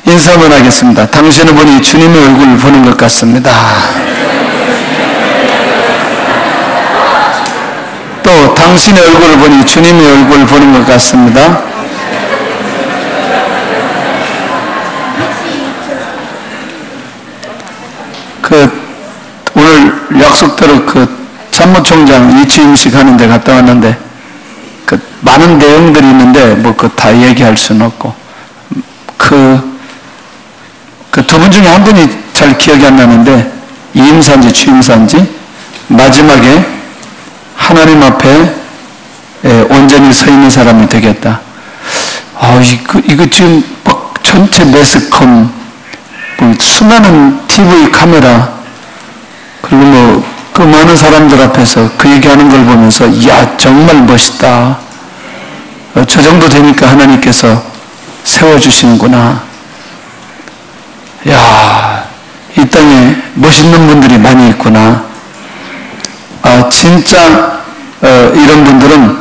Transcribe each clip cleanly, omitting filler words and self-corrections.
인사 한번 하겠습니다. 당신을 보니 주님의 얼굴을 보는 것 같습니다. 또 당신의 얼굴을 보니 주님의 얼굴을 보는 것 같습니다. 오늘 약속대로 참모총장 이취임식 하는 데 갔다 왔는데 많은 내용들이 있는데 다 얘기할 수는 없고 두 분 중에 한 분이 잘 기억이 안 나는데 이임사인지 취임사인지 마지막에 하나님 앞에 온전히 서 있는 사람이 되겠다. 이거 지금 전체 매스컴 수많은 TV 카메라 그리고 그 많은 사람들 앞에서 그 얘기하는 걸 보면서 야 정말 멋있다. 저 정도 되니까 하나님께서 세워주시는구나. 야, 이 땅에 멋있는 분들이 많이 있구나. 진짜 이런 분들은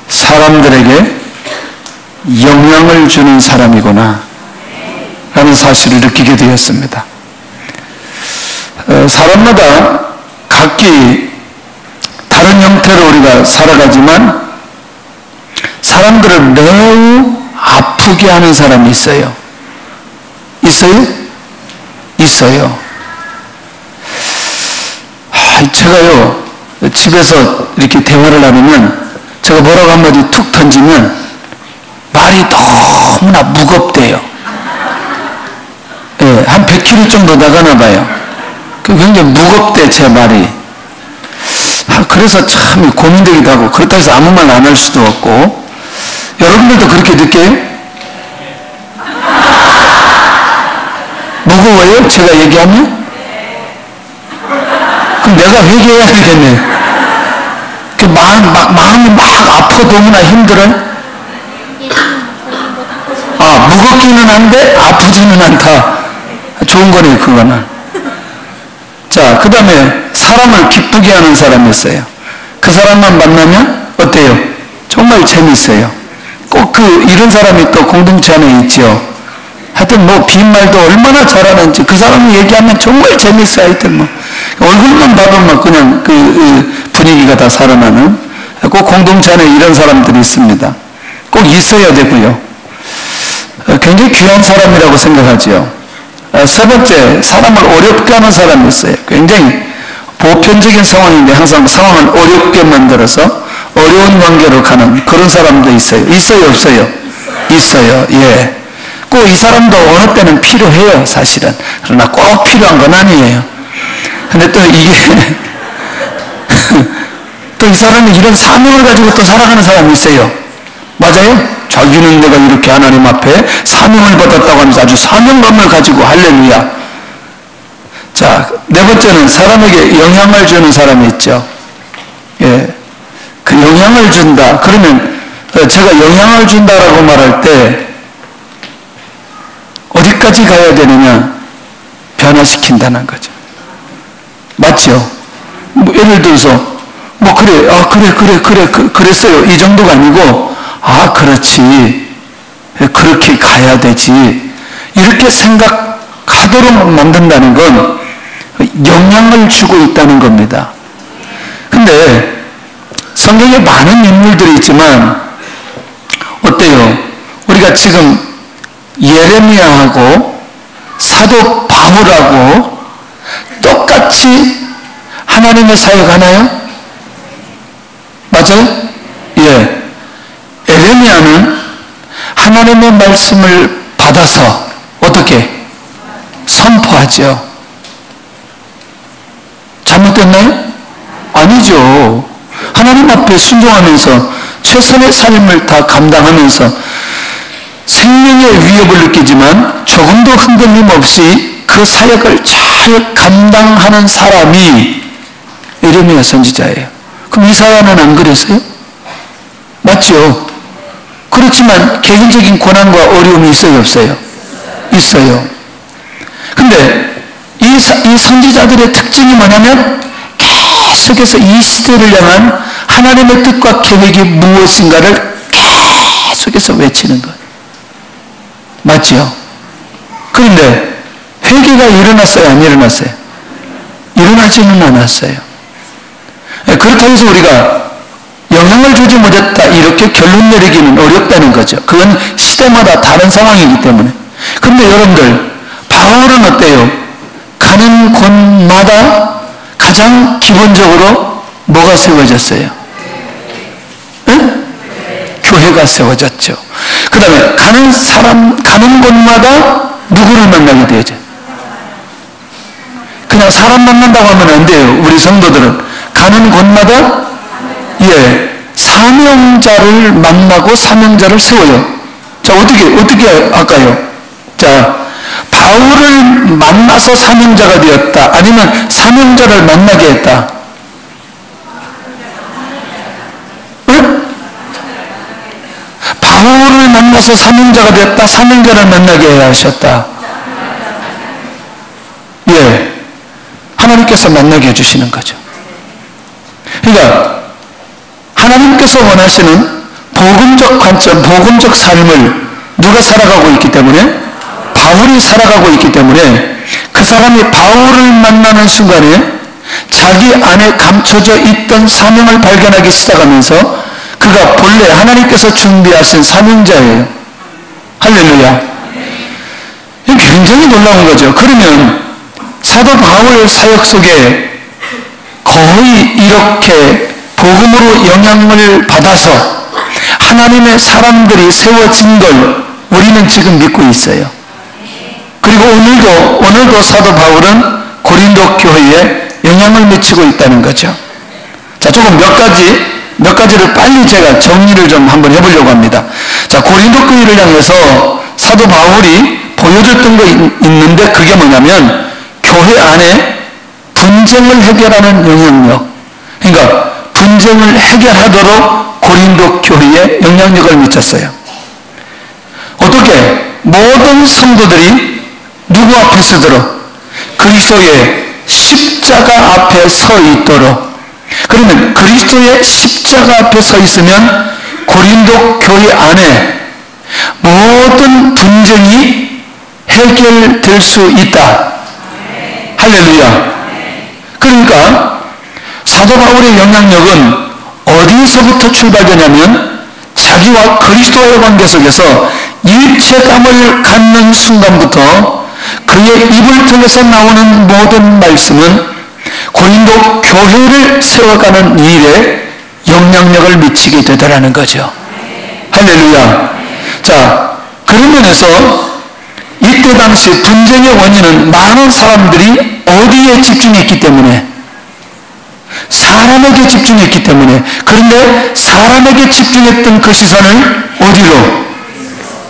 사람들에게 영향을 주는 사람이구나 라는 사실을 느끼게 되었습니다. 사람마다 각기 다른 형태로 우리가 살아가지만 사람들을 매우 아프게 하는 사람이 있어요. 있어요? 있어요. 제가요 집에서 이렇게 대화를 나누면 제가 뭐라고 한마디 툭 던지면 말이 너무나 무겁대요. 한 100kg 정도 나가나 봐요. 굉장히 무겁대 제 말이. 그래서 참 고민되기도 하고 그렇다고 해서 아무 말 안 할 수도 없고. 여러분들도 그렇게 느껴요? 무거워요? 제가 얘기하면? 그럼 내가 회개해야 되겠네. 마음이 막 아프고 너무나 힘들어요? 무겁기는 한데 아프지는 않다. 좋은 거네요, 그거는. 자, 그 다음에 사람을 기쁘게 하는 사람이 있어요. 그 사람만 만나면 어때요? 정말 재밌어요. 꼭 이런 사람이 또 공동체 안에 있죠. 하여튼 빈말도 얼마나 잘하는지 그 사람이 얘기하면 정말 재밌어. 하여튼 얼굴만 봐도 그냥 분위기가 다 살아나는 꼭 공동체 안에 이런 사람들이 있습니다. 꼭 있어야 되고요. 굉장히 귀한 사람이라고 생각하지요. 세 번째, 사람을 어렵게 하는 사람이 있어요. 굉장히 보편적인 상황인데 항상 상황을 어렵게 만들어서 어려운 관계로 가는 그런 사람도 있어요. 있어요, 없어요? 있어요. 예. 꼭 이 사람도 어느 때는 필요해요, 사실은. 그러나 꼭 필요한 건 아니에요. 근데 또 이게 또 이 사람이 이런 사명을 가지고 또 살아가는 사람이 있어요. 맞아요? 자기는 내가 이렇게 하나님 앞에 사명을 받았다고 하면서 아주 사명감을 가지고 할렐루야. 자, 네 번째는 사람에게 영향을 주는 사람이 있죠. 예. 그 영향을 준다. 그러면 제가 영향을 준다라고 말할 때 어디까지 가야 되느냐? 변화시킨다는 거죠. 맞죠? 예를 들어서 그랬어요. 이 정도가 아니고 그렇지. 그렇게 가야 되지. 이렇게 생각하도록 만든다는 건 영향을 주고 있다는 겁니다. 근데 성경에 많은 인물들이 있지만 어때요? 우리가 지금 예레미야하고 사도 바울하고 똑같이 하나님의 사역하나요? 맞아요? 예. 예레미야는 하나님의 말씀을 받아서 어떻게 선포하죠? 잘못됐나요? 아니죠. 하나님 앞에 순종하면서 최선의 삶을 다 감당하면서 생명의 위협을 느끼지만 조금도 흔들림 없이 그 사역을 잘 감당하는 사람이 예레미야 선지자예요. 그럼 이사야는 안 그랬어요? 맞죠? 그렇지만 개인적인 고난과 어려움이 있어요, 없어요? 있어요. 근데 이 선지자들의 특징이 뭐냐면 계속해서 이 시대를 향한 하나님의 뜻과 계획이 무엇인가를 계속해서 외치는 거예요. 맞죠? 그런데 회개가 일어났어요? 안 일어났어요? 일어나지는 않았어요. 그렇다고 해서 우리가 영향을 주지 못했다 이렇게 결론 내리기는 어렵다는 거죠. 그건 시대마다 다른 상황이기 때문에. 그런데 여러분들, 바울은 어때요? 가는 곳마다 가장 기본적으로 뭐가 세워졌어요? 응? 교회가 세워졌죠. 그 다음에 가는 곳마다 누구를 만나게 되죠? 그냥 사람 만난다고 하면 안 돼요. 우리 성도들은 가는 곳마다 사명자를 만나고 사명자를 세워요. 자, 어떻게 할까요? 자, 바울을 만나서 사명자가 되었다. 아니면 사명자를 만나게 했다. 응? 바울을 만나서 사명자가 되었다. 사명자를 만나게 하셨다. 하나님께서 만나게 해주시는 거죠. 그러니까 하나님께서 원하시는 복음적 관점, 복음적 삶을 누가 살아가고 있기 때문에? 바울이 살아가고 있기 때문에 그 사람이 바울을 만나는 순간에 자기 안에 감춰져 있던 사명을 발견하기 시작하면서 그가 본래 하나님께서 준비하신 사명자예요. 할렐루야. 이게 굉장히 놀라운 거죠. 그러면 사도 바울 사역 속에 거의 이렇게 복음으로 영향을 받아서 하나님의 사람들이 세워진 걸 우리는 지금 믿고 있어요. 그리고 오늘도 사도 바울은 고린도 교회에 영향을 미치고 있다는 거죠. 자, 조금 몇 가지를 빨리 제가 정리를 좀 한번 해보려고 합니다. 자, 고린도 교회를 향해서 사도 바울이 보여줬던 거 있는데 그게 뭐냐면 교회 안에 분쟁을 해결하는 영향력. 그러니까 분쟁을 해결하도록 고린도 교회에 영향력을 미쳤어요. 어떻게? 모든 성도들이 누구 앞에 서도록? 그리스도의 십자가 앞에 서 있도록. 그러면 그리스도의 십자가 앞에 서 있으면 고린도 교회 안에 모든 분쟁이 해결될 수 있다. 할렐루야. 그러니까 사도 바울의 영향력은 어디서부터 출발되냐면 자기와 그리스도의 관계 속에서 일체감을 갖는 순간부터 그의 입을 통해서 나오는 모든 말씀은 고린도 교회를 세워가는 일에 영향력을 미치게 되더라는 거죠. 할렐루야. 자, 그런 면에서 이때 당시 분쟁의 원인은 많은 사람들이 어디에 집중했기 때문에? 사람에게 집중했기 때문에. 그런데 사람에게 집중했던 그 시선을 어디로?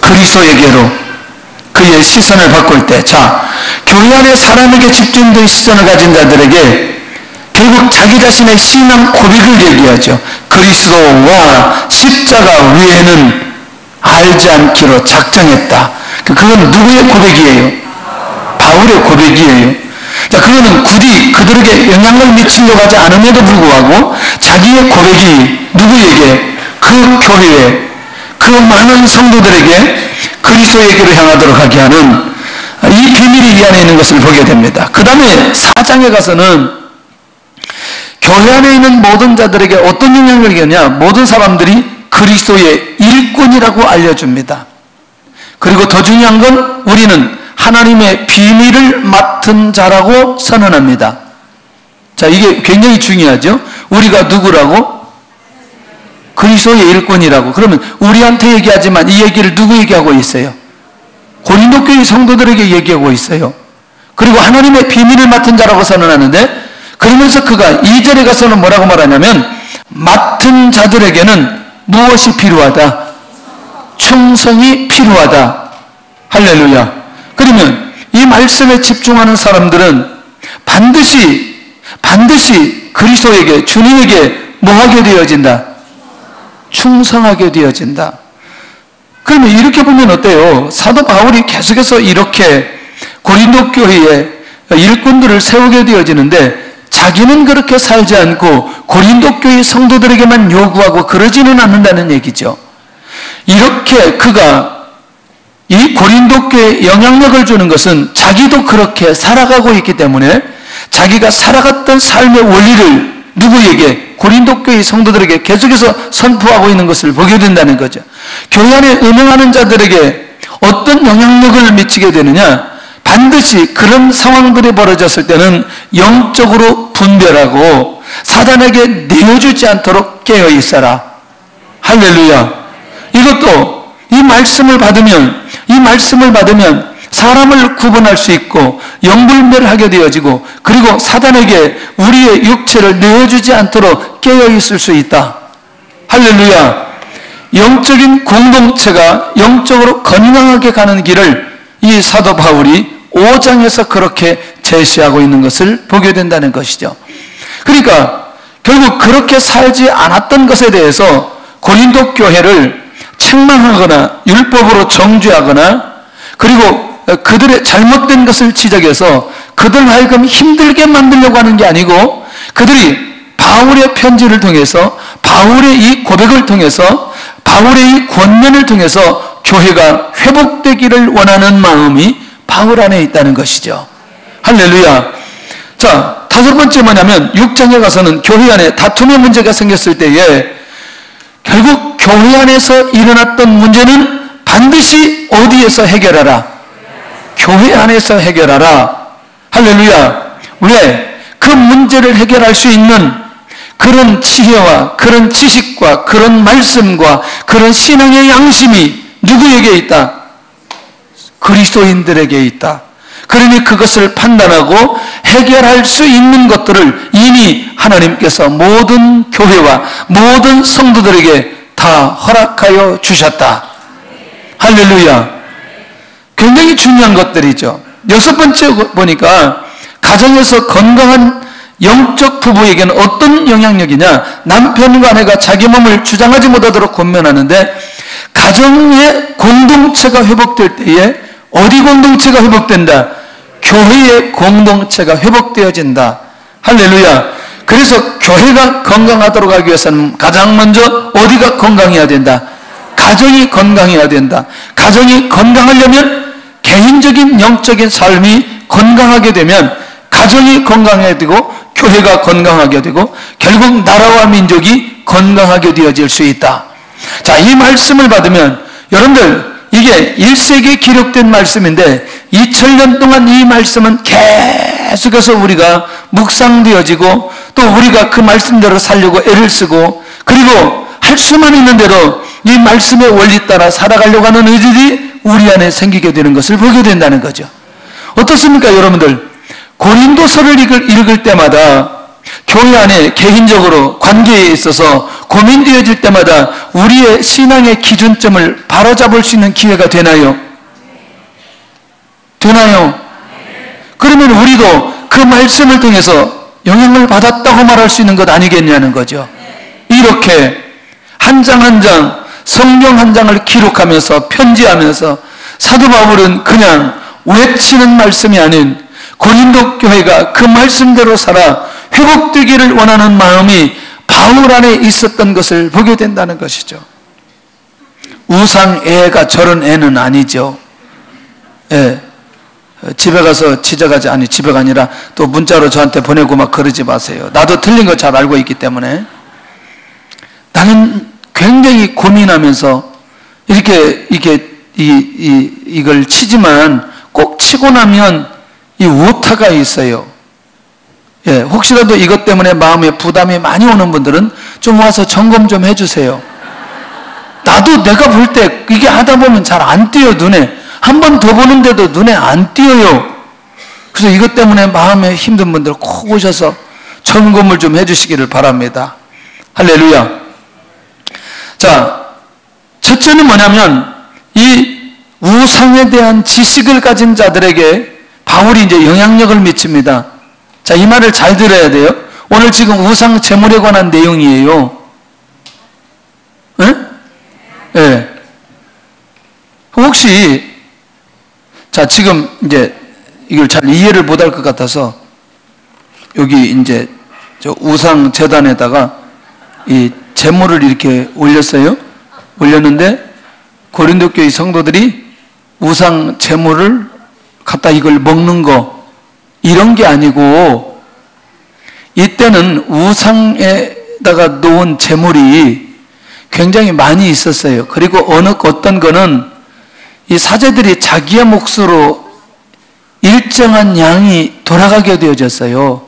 그리스도에게로 그의 시선을 바꿀 때, 자, 교회 안에 사람에게 집중된 시선을 가진 자들에게 결국 자기 자신의 신앙 고백을 얘기하죠. 그리스도와 십자가 외에는 알지 않기로 작정했다. 그건 누구의 고백이에요? 바울의 고백이에요. 자, 그거는 굳이 그들에게 영향을 미치려고 하지 않음에도 불구하고 자기의 고백이 누구에게? 그 교회에, 그 많은 성도들에게 그리스도에게로 향하도록 하게 하는 이 비밀이 이 안에 있는 것을 보게 됩니다. 그 다음에 4장에 가서는 교회 안에 있는 모든 자들에게 어떤 영향을 주느냐? 모든 사람들이 그리스도의 일꾼이라고 알려줍니다. 그리고 더 중요한 건 우리는 하나님의 비밀을 맡은 자라고 선언합니다. 자, 이게 굉장히 중요하죠. 우리가 누구라고? 그리스도의 일꾼이라고. 그러면 우리한테 얘기하지만 이 얘기를 누구에게 하고 있어요? 고린도 교회 성도들에게 얘기하고 있어요. 그리고 하나님의 비밀을 맡은 자라고 선언하는데, 그러면서 그가 2절에 가서는 뭐라고 말하냐면 맡은 자들에게는 무엇이 필요하다? 충성이 필요하다. 할렐루야. 그러면 이 말씀에 집중하는 사람들은 반드시 그리스도에게, 주님에게 뭐하게 되어진다? 충성하게 되어진다. 그러면 이렇게 보면 어때요? 사도 바울이 계속해서 이렇게 고린도 교회에 일꾼들을 세우게 되어지는데 자기는 그렇게 살지 않고 고린도 교회 성도들에게만 요구하고 그러지는 않는다는 얘기죠. 이렇게 그가 이 고린도 교회에 영향력을 주는 것은 자기도 그렇게 살아가고 있기 때문에 자기가 살아갔던 삶의 원리를 누구에게? 고린도 교회 성도들에게 계속해서 선포하고 있는 것을 보게 된다는 거죠. 교회 안에 음행하는 자들에게 어떤 영향력을 미치게 되느냐? 반드시 그런 상황들이 벌어졌을 때는 영적으로 분별하고 사단에게 내어주지 않도록 깨어 있어라. 할렐루야. 이것도 이 말씀을 받으면 사람을 구분할 수 있고 영분별하게 되어지고, 그리고 사단에게 우리의 육체를 내어주지 않도록 깨어 있을 수 있다. 할렐루야. 영적인 공동체가 영적으로 건강하게 가는 길을 이 사도 바울이 5장에서 그렇게 제시하고 있는 것을 보게 된다는 것이죠. 그러니까 결국 그렇게 살지 않았던 것에 대해서 고린도 교회를 책망하거나 율법으로 정죄하거나, 그리고 그들의 잘못된 것을 지적해서 그들 하여금 힘들게 만들려고 하는 게 아니고, 그들이 바울의 편지를 통해서, 바울의 이 고백을 통해서, 바울의 이 권면을 통해서 교회가 회복되기를 원하는 마음이 바울 안에 있다는 것이죠. 할렐루야. 자, 다섯 번째 뭐냐면 6장에 가서는 교회 안에 다툼의 문제가 생겼을 때에 결국 교회 안에서 일어났던 문제는 반드시 어디에서 해결하라? 교회 안에서 해결하라. 할렐루야. 왜? 그 문제를 해결할 수 있는 그런 지혜와 그런 지식과 그런 말씀과 그런 신앙의 양심이 누구에게 있다? 그리스도인들에게 있다. 그러니 그것을 판단하고 해결할 수 있는 것들을 이미 하나님께서 모든 교회와 모든 성도들에게 다 허락하여 주셨다. 할렐루야. 굉장히 중요한 것들이죠. 여섯 번째 보니까 가정에서 건강한 영적 부부에게는 어떤 영향력이냐? 남편과 아내가 자기 몸을 주장하지 못하도록 권면하는데, 가정의 공동체가 회복될 때에 어디 공동체가 회복된다? 교회의 공동체가 회복되어진다. 할렐루야. 그래서 교회가 건강하도록 하기 위해서는 가장 먼저 어디가 건강해야 된다? 가정이 건강해야 된다. 가정이 건강하려면 개인적인 영적인 삶이 건강하게 되면 가정이 건강해야 되고 교회가 건강하게 되고 결국 나라와 민족이 건강하게 되어질 수 있다. 자, 이 말씀을 받으면 여러분들, 이게 1세기에 기록된 말씀인데 2000년 동안 이 말씀은 계속해서 우리가 묵상되어지고 또 우리가 그 말씀대로 살려고 애를 쓰고, 그리고 할 수만 있는 대로 이 말씀의 원리 따라 살아가려고 하는 의지들이 우리 안에 생기게 되는 것을 보게 된다는 거죠. 어떻습니까 여러분들? 고린도서를 읽을 때마다 교회 안에 개인적으로 관계에 있어서 고민되어질 때마다 우리의 신앙의 기준점을 바로잡을 수 있는 기회가 되나요? 되나요? 그러면 우리도 그 말씀을 통해서 영향을 받았다고 말할 수 있는 것 아니겠냐는 거죠. 이렇게 한 장 한 장 성경 한 장을 기록하면서 편지하면서 사도 바울은 그냥 외치는 말씀이 아닌 고린도 교회가 그 말씀대로 살아 회복되기를 원하는 마음이 바울 안에 있었던 것을 보게 된다는 것이죠. 우상 애가 저런 애는 아니죠. 예. 집에 가서 지적하지, 아니 집에가 아니라 또 문자로 저한테 보내고 막 그러지 마세요. 나도 틀린 거 잘 알고 있기 때문에. 나는 굉장히 고민하면서 이걸 치지만 꼭 치고 나면 이 오타가 있어요. 예, 혹시라도 이것 때문에 마음에 부담이 많이 오는 분들은 좀 와서 점검 좀 해주세요. 나도 내가 볼 때 이게 하다 보면 잘 안 띄어요, 눈에. 한 번 더 보는데도 눈에 안 띄어요. 그래서 이것 때문에 마음에 힘든 분들 꼭 오셔서 점검을 좀 해주시기를 바랍니다. 할렐루야. 자, 첫째는 뭐냐면 이 우상에 대한 지식을 가진 자들에게 바울이 이제 영향력을 미칩니다. 자, 이 말을 잘 들어야 돼요. 오늘 지금 우상 제물에 관한 내용이에요. 예? 예. 혹시, 자, 지금 이제 이걸 잘 이해를 못할 것 같아서 여기 이제 저 우상 재단에다가 이 제물을 이렇게 올렸어요. 올렸는데 고린도 교회 성도들이 우상 제물을 갖다 이걸 먹는 거 이런 게 아니고, 이때는 우상에다가 놓은 제물이 굉장히 많이 있었어요. 그리고 어떤 거는 이 사제들이 자기의 몫으로 일정한 양이 돌아가게 되어졌어요.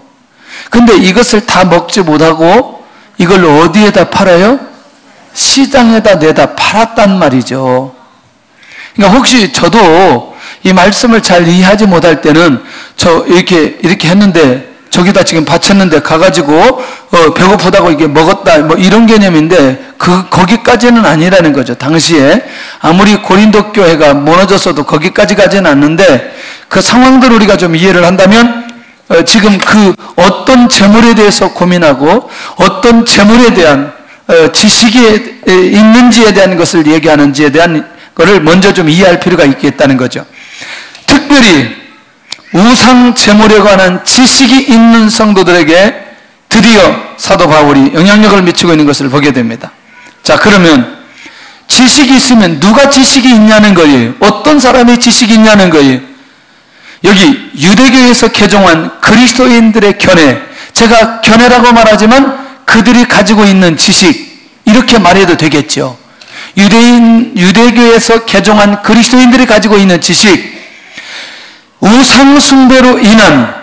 근데 이것을 다 먹지 못하고 이걸 어디에다 팔아요? 시장에다 내다 팔았단 말이죠. 그러니까 혹시 저도 이 말씀을 잘 이해하지 못할 때는 저 이렇게 했는데 저기다 지금 바쳤는데 가가지고 배고프다고 이게 먹었다 뭐 이런 개념인데 거기까지는 아니라는 거죠. 당시에 아무리 고린도 교회가 무너졌어도 거기까지 가지는 않는데 그 상황들을 우리가 좀 이해를 한다면 지금 그 어떤 재물에 대해서 고민하고 어떤 재물에 대한 지식이 있는지에 대한 것을 얘기하는지에 대한 것을 먼저 좀 이해할 필요가 있겠다는 거죠. 특별히 우상 제물에 관한 지식이 있는 성도들에게 드디어 사도 바울이 영향력을 미치고 있는 것을 보게 됩니다. 자, 그러면 지식이 있으면 누가 지식이 있냐는 거예요. 어떤 사람이 지식이 있냐는 거예요. 여기 유대교에서 개종한 그리스도인들의 견해, 제가 견해라고 말하지만 그들이 가지고 있는 지식, 이렇게 말해도 되겠죠. 유대교에서 개종한 그리스도인들이 가지고 있는 지식, 우상숭배로 인한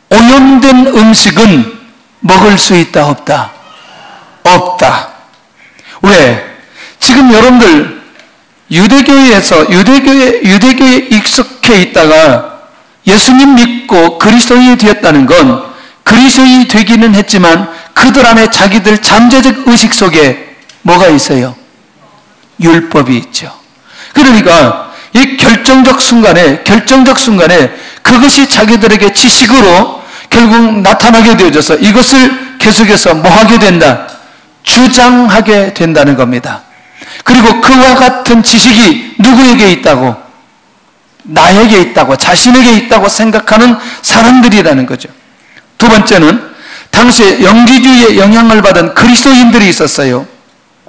오염된 음식은 먹을 수 있다 없다? 없다. 왜? 지금 여러분들 유대교에 익숙해 있다가 예수님 믿고 그리스도인이 되었다는 건 그리스도인이 되기는 했지만 그들 안에 자기들 잠재적 의식 속에 뭐가 있어요? 율법이 있죠. 그러니까 이 결정적 순간에 그것이 자기들에게 지식으로 결국 나타나게 되어져서 이것을 계속해서 뭐 하게 된다? 주장하게 된다는 겁니다. 그리고 그와 같은 지식이 누구에게 있다고? 나에게 있다고, 자신에게 있다고 생각하는 사람들이라는 거죠. 두 번째는 당시에 영지주의의 영향을 받은 그리스도인들이 있었어요.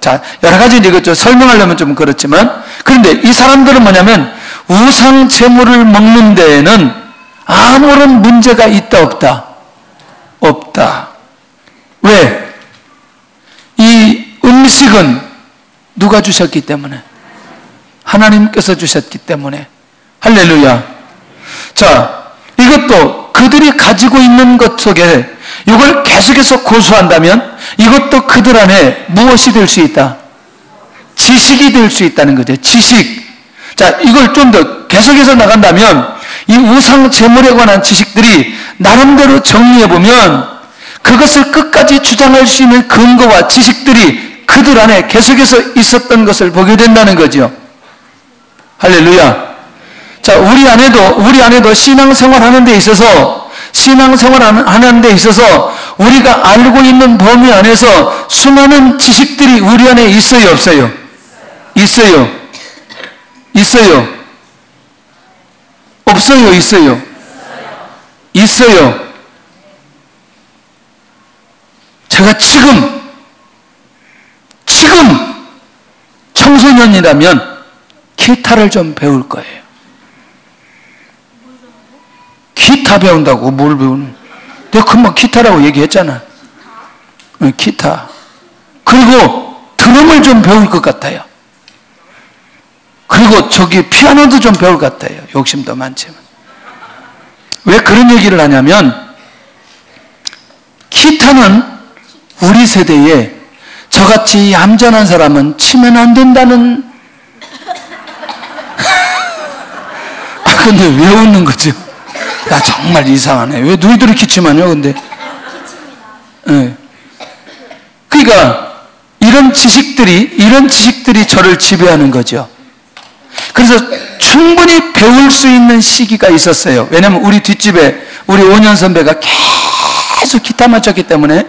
자, 여러 가지 이것저 설명하려면 좀 그렇지만, 그런데 이 사람들은 뭐냐면 우상 제물을 먹는 데에는 아무런 문제가 있다 없다? 없다. 왜? 이 음식은 누가 주셨기 때문에? 하나님께서 주셨기 때문에. 할렐루야. 자, 이것도 그들이 가지고 있는 것 속에 이걸 계속해서 고수한다면 이것도 그들 안에 무엇이 될 수 있다? 지식이 될 수 있다는 거죠. 지식. 자, 이걸 좀 더 계속해서 나간다면 이 우상 제물에 관한 지식들이 나름대로 정리해보면 그것을 끝까지 주장할 수 있는 근거와 지식들이 그들 안에 계속해서 있었던 것을 보게 된다는 거죠. 할렐루야. 자, 우리 안에도 신앙생활 하는 데 있어서 우리가 알고 있는 범위 안에서 수많은 지식들이 우리 안에 있어요, 없어요? 있어요. 있어요. 없어요, 있어요? 있어요. 제가 지금 청소년이라면 기타를 좀 배울 거예요. 기타 배운다고 뭘 배우는? 내가 금방 기타라고 얘기했잖아. 기타. 그리고 드럼을 좀 배울 것 같아요. 그리고 피아노도 좀 배울 것 같아요. 욕심도 많지만. 왜 그런 얘기를 하냐면 기타는 우리 세대에 저같이 얌전한 사람은 치면 안 된다는. 근데 왜 웃는 거죠? 야, 정말 이상하네. 왜 너희들이 기침하냐, 근데? 네. 그러니까, 이런 지식들이 저를 지배하는 거죠. 그래서 충분히 배울 수 있는 시기가 있었어요. 왜냐면 우리 뒷집에 우리 5년 선배가 계속 기타만 쳤기 때문에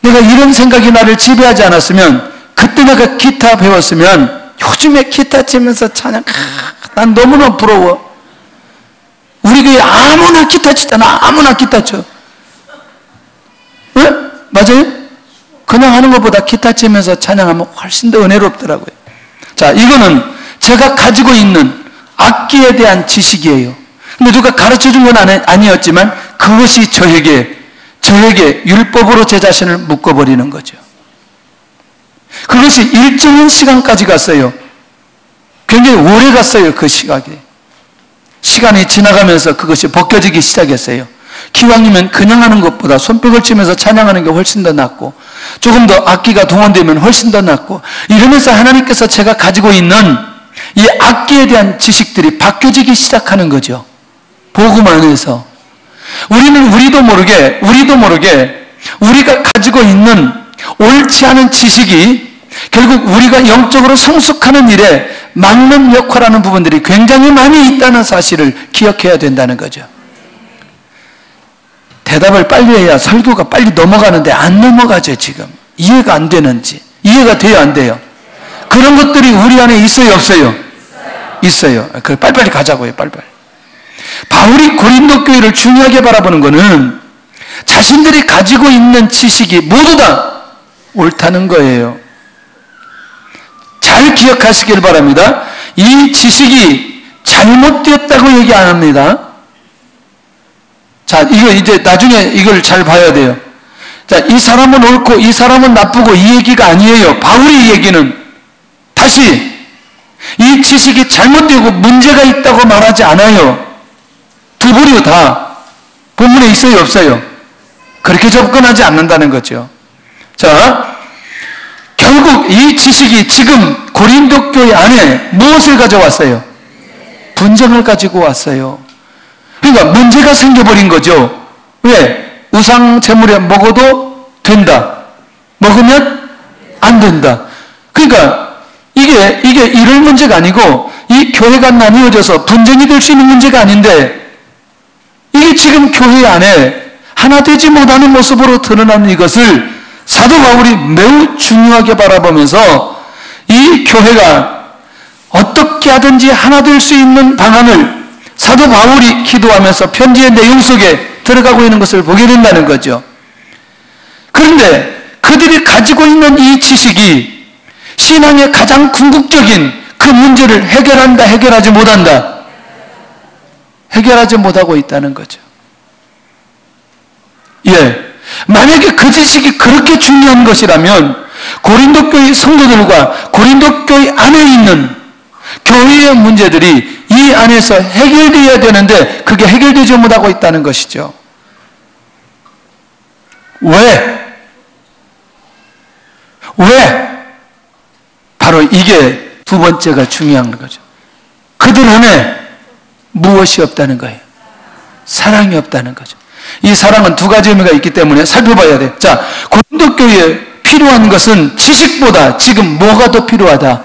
내가 이런 생각이 나를 지배하지 않았으면 그때 내가 기타 배웠으면 요즘에 기타 치면서 찬양, 난 너무나 부러워. 우리 교회 아무나 기타 치잖아. 아무나 기타 쳐. 왜? 맞아요? 그냥 하는 것보다 기타 치면서 찬양하면 훨씬 더 은혜롭더라고요. 자, 이거는 제가 가지고 있는 악기에 대한 지식이에요. 근데 누가 가르쳐 준 건 아니었지만 그것이 저에게 율법으로 제 자신을 묶어버리는 거죠. 그것이 일정한 시간까지 갔어요. 굉장히 오래 갔어요. 그 시간이 지나가면서 그것이 벗겨지기 시작했어요. 기왕이면 그냥 하는 것보다 손뼉을 치면서 찬양하는 게 훨씬 더 낫고, 조금 더 악기가 동원되면 훨씬 더 낫고, 이러면서 하나님께서 제가 가지고 있는 이 악기에 대한 지식들이 바뀌어지기 시작하는 거죠. 복음 안에서 우리도 모르게 우리가 가지고 있는 옳지 않은 지식이 결국 우리가 영적으로 성숙하는 일에 막는 역할하는 부분들이 굉장히 많이 있다는 사실을 기억해야 된다는 거죠. 대답을 빨리 해야 설교가 빨리 넘어가는데 안 넘어가죠. 지금 이해가 안 되는지, 이해가 돼요, 안 돼요? 그런 것들이 우리 안에 있어요, 없어요? 있어요. 그래, 빨리빨리 가자고요. 빨리빨리. 바울이 고린도 교회를 중요하게 바라보는 것은 자신들이 가지고 있는 지식이 모두 다 옳다는 거예요. 잘 기억하시길 바랍니다. 이 지식이 잘못되었다고 얘기 안 합니다. 자, 이거 이제 나중에 이걸 잘 봐야 돼요. 자, 이 사람은 옳고 이 사람은 나쁘고 이 얘기가 아니에요. 바울의 얘기는 다시 이 지식이 잘못되고 문제가 있다고 말하지 않아요. 두 부류 다 본문에 있어요, 없어요? 그렇게 접근하지 않는다는 거죠. 자, 결국 이 지식이 지금 고린도 교회 안에 무엇을 가져왔어요? 분쟁을 가지고 왔어요. 그러니까 문제가 생겨버린 거죠. 왜? 우상 제물에 먹어도 된다, 먹으면 안 된다. 그러니까 이게 이럴 문제가 아니고, 이 교회가 나뉘어져서 분쟁이 될 수 있는 문제가 아닌데, 이게 지금 교회 안에 하나 되지 못하는 모습으로 드러나는 이것을 사도 바울이 매우 중요하게 바라보면서 이 교회가 어떻게 하든지 하나 될 수 있는 방안을 사도 바울이 기도하면서 편지의 내용 속에 들어가고 있는 것을 보게 된다는 거죠. 그런데 그들이 가지고 있는 이 지식이 신앙의 가장 궁극적인 그 문제를 해결한다, 해결하지 못한다? 해결하지 못하고 있다는 거죠. 예. 만약에 그 지식이 그렇게 중요한 것이라면 고린도 교회 성도들과 고린도 교회 안에 있는 교회의 문제들이 이 안에서 해결되어야 되는데 그게 해결되지 못하고 있다는 것이죠. 왜? 바로 이게 두 번째가 중요한 거죠. 그들 안에 무엇이 없다는 거예요? 사랑이 없다는 거죠. 이 사랑은 두 가지 의미가 있기 때문에 살펴봐야 돼요. 자, 고린도 교회에 필요한 것은 지식보다 지금 뭐가 더 필요하다?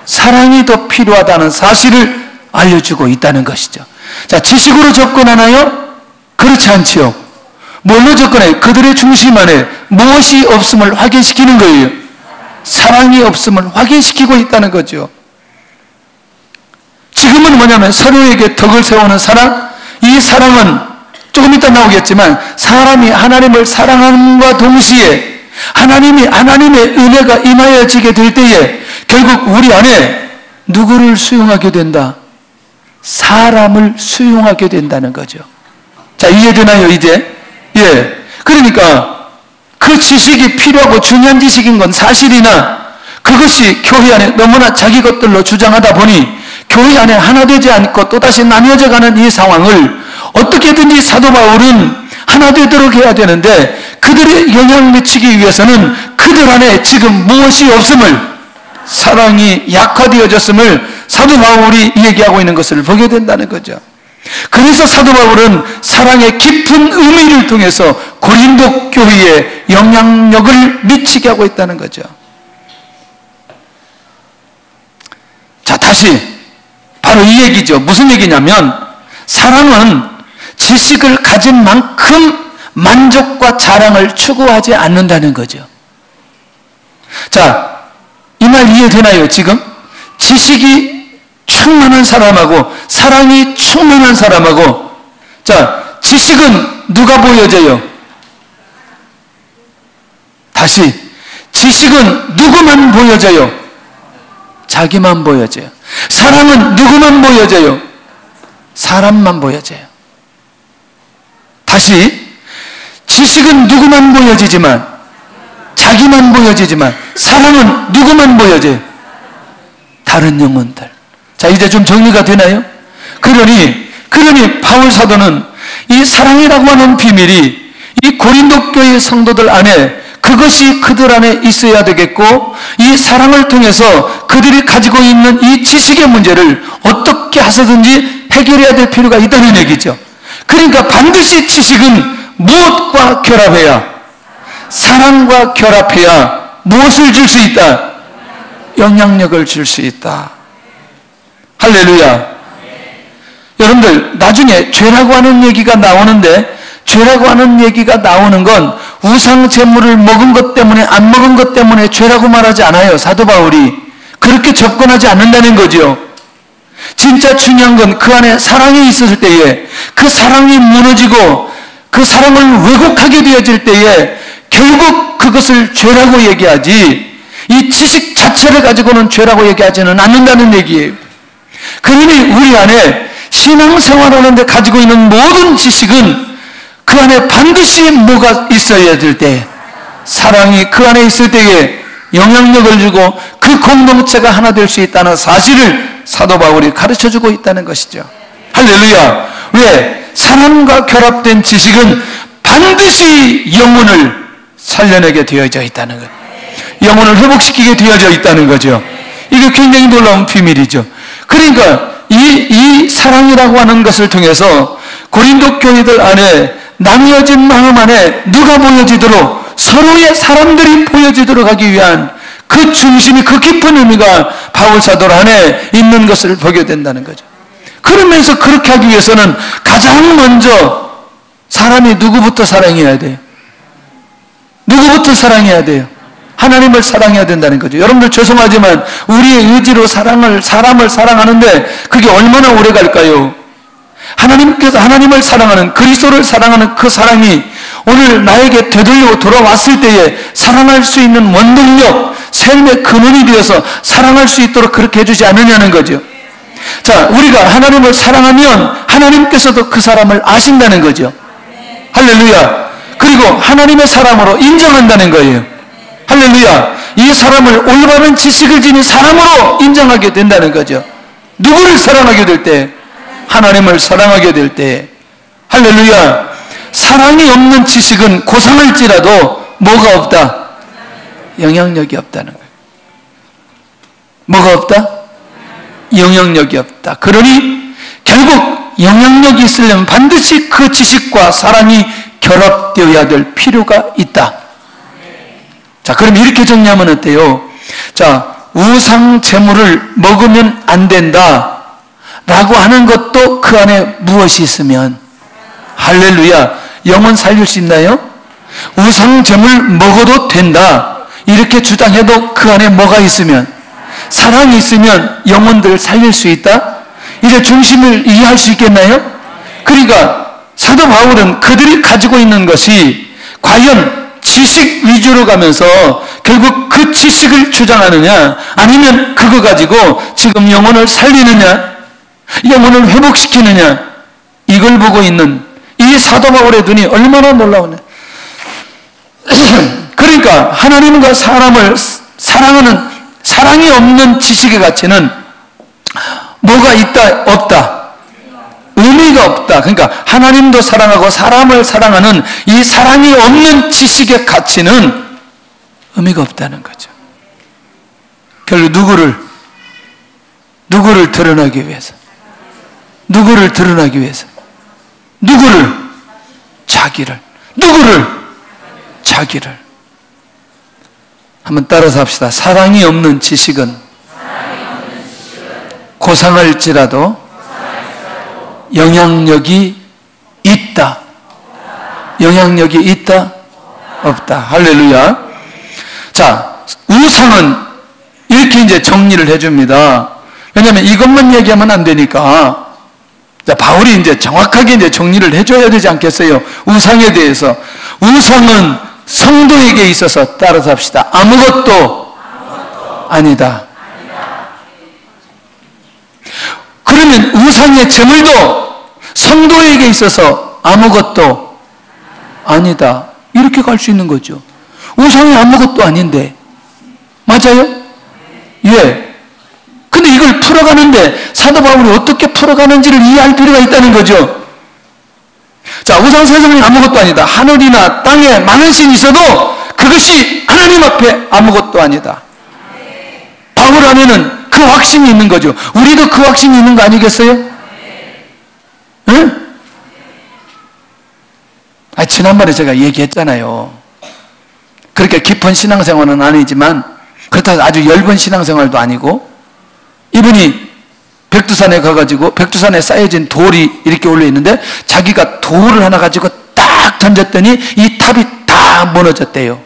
사랑이 더 필요하다는 사실을 알려주고 있다는 것이죠. 자, 지식으로 접근하나요? 그렇지 않지요. 뭘로 접근해요? 그들의 중심 안에 무엇이 없음을 확인시키는 거예요. 사랑이 없음을 확인시키고 있다는 거죠. 지금은 뭐냐면 서로에게 덕을 세우는 사랑, 이 사랑은 조금 이따 나오겠지만 사람이 하나님을 사랑함과 동시에 하나님의 은혜가 임하여지게 될 때에 결국 우리 안에 누구를 수용하게 된다? 사람을 수용하게 된다는 거죠. 자, 이해되나요, 이제? 예. 그러니까 그 지식이 필요하고 중요한 지식인 건 사실이나 그것이 교회 안에 너무나 자기 것들로 주장하다 보니 교회 안에 하나 되지 않고 또다시 나뉘어져 가는 이 상황을 어떻게든지 사도 바울은 하나 되도록 해야 되는데 그들의 영향을 미치기 위해서는 그들 안에 지금 무엇이 없음을, 사랑이 약화되어졌음을 사도 바울이 얘기하고 있는 것을 보게 된다는 거죠. 그래서 사도 바울은 사랑의 깊은 의미를 통해서 고린도 교회에 영향력을 미치게 하고 있다는 거죠. 자, 다시 바로 이 얘기죠. 무슨 얘기냐면 사랑은 지식을 가진 만큼 만족과 자랑을 추구하지 않는다는 거죠. 자, 이 말 이해되나요, 지금? 지식이 충만한 사람하고 사랑이 충만한 사람하고, 자, 지식은 누가 보여져요? 다시, 지식은 누구만 보여져요? 자기만 보여져요. 사랑은 누구만 보여져요? 사람만 보여져요. 다시, 지식은 누구만 보여지지만, 자기만 보여지지만, 사랑은 누구만 보여져요? 다른 영혼들. 자, 이제 좀 정리가 되나요? 그러니 바울 사도는 이 사랑이라고 하는 비밀이 이 고린도 교회 성도들 안에, 그것이 그들 안에 있어야 되겠고, 이 사랑을 통해서 그들이 가지고 있는 이 지식의 문제를 어떻게 해서든지 해결해야 될 필요가 있다는 얘기죠. 그러니까 반드시 지식은 무엇과 결합해야, 사랑과 결합해야 무엇을 줄 수 있다? 영향력을 줄 수 있다. 할렐루야. 여러분들, 나중에 죄라고 하는 얘기가 나오는데, 죄라고 하는 얘기가 나오는 건 우상 제물을 먹은 것 때문에, 안 먹은 것 때문에 죄라고 말하지 않아요. 사도 바울이 그렇게 접근하지 않는다는 거죠. 진짜 중요한 건 그 안에 사랑이 있었을 때에, 그 사랑이 무너지고 그 사랑을 왜곡하게 되어질 때에 결국 그것을 죄라고 얘기하지, 이 지식 자체를 가지고는 죄라고 얘기하지는 않는다는 얘기예요. 그러니 우리 안에 신앙생활하는데 가지고 있는 모든 지식은 그 안에 반드시 뭐가 있어야 될 때, 사랑이 그 안에 있을 때에 영향력을 주고 그 공동체가 하나 될 수 있다는 사실을 사도 바울이 가르쳐주고 있다는 것이죠. 할렐루야. 왜? 사랑과 결합된 지식은 반드시 영혼을 살려내게 되어져 있다는 것, 영혼을 회복시키게 되어져 있다는 거죠. 이게 굉장히 놀라운 비밀이죠. 그러니까 이 사랑이라고 하는 것을 통해서 고린도 교회들 안에 나뉘어진 마음 안에 누가 보여지도록, 서로의 사람들이 보여지도록 하기 위한 그 중심이, 그 깊은 의미가 바울 사도 안에 있는 것을 보게 된다는 거죠. 그러면서 그렇게 하기 위해서는 가장 먼저 사람이 누구부터 사랑해야 돼요? 누구부터 사랑해야 돼요? 하나님을 사랑해야 된다는 거죠. 여러분들 죄송하지만 우리의 의지로 사람을 사랑하는데 그게 얼마나 오래 갈까요? 하나님께서 하나님을 사랑하는, 그리스도를 사랑하는 그 사랑이 오늘 나에게 되돌려 돌아왔을 때에 사랑할 수 있는 원동력, 삶의 근원이 되어서 사랑할 수 있도록 그렇게 해주지 않느냐는 거죠. 자, 우리가 하나님을 사랑하면 하나님께서도 그 사람을 아신다는 거죠. 할렐루야. 그리고 하나님의 사람으로 인정한다는 거예요. 할렐루야. 이 사람을 올바른 지식을 지닌 사람으로 인정하게 된다는 거죠. 누구를 사랑하게 될 때? 하나님을 사랑하게 될 때. 할렐루야. 사랑이 없는 지식은 고상할지라도 뭐가 없다? 영향력이 없다는 거예요. 뭐가 없다? 영향력이 없다. 그러니 결국 영향력이 있으려면 반드시 그 지식과 사랑이 결합되어야 될 필요가 있다. 자, 그럼 이렇게 정리하면 어때요? 자, 우상 제물을 먹으면 안 된다 라고 하는 것도 그 안에 무엇이 있으면, 할렐루야, 영혼 살릴 수 있나요? 우상 제물 먹어도 된다 이렇게 주장해도 그 안에 뭐가 있으면, 사랑이 있으면 영혼들을 살릴 수 있다? 이제 중심을 이해할 수 있겠나요? 그러니까 사도 바울은 그들이 가지고 있는 것이 과연 지식 위주로 가면서 결국 그 지식을 주장하느냐, 아니면 그거 가지고 지금 영혼을 살리느냐, 영혼을 회복시키느냐, 이걸 보고 있는 이 사도 바울의 눈이 얼마나 놀라우냐. 그러니까 하나님과 사람을 사랑하는, 사랑이 없는 지식의 가치는 뭐가 있다? 없다? 의미가 없다. 그러니까 하나님도 사랑하고 사람을 사랑하는 이 사랑이 없는 지식의 가치는 의미가 없다는 거죠. 결국 누구를 드러나기 위해서, 누구를 드러나기 위해서, 누구를? 자기를. 누구를? 자기를. 한번 따라서 합시다. 사랑이 없는 지식은 고상할지라도 영향력이 있다. 영향력이 있다? 없다. 할렐루야. 자, 우상은 이렇게 이제 정리를 해줍니다. 왜냐하면 이것만 얘기하면 안 되니까. 자, 바울이 이제 정확하게 이제 정리를 해줘야 되지 않겠어요? 우상에 대해서. 우상은 성도에게 있어서, 따라서 합시다, 아무것도 아니다. 우상의 제물도 성도에게 있어서 아무것도 아니다. 이렇게 갈 수 있는 거죠. 우상이 아무것도 아닌데. 맞아요? 예. 근데 이걸 풀어가는데 사도 바울이 어떻게 풀어가는지를 이해할 필요가 있다는 거죠. 자, 우상 세상이 아무것도 아니다. 하늘이나 땅에 많은 신이 있어도 그것이 하나님 앞에 아무것도 아니다. 바울 안에는 그 확신이 있는 거죠. 우리도 그 확신이 있는 거 아니겠어요? 응? 지난번에 제가 얘기했잖아요. 그렇게 깊은 신앙생활은 아니지만 그렇다고 아주 엷은 신앙생활도 아니고, 이분이 백두산에 가가지고 백두산에 쌓여진 돌이 이렇게 올려 있는데 자기가 돌을 하나 가지고 딱 던졌더니 이 탑이 다 무너졌대요.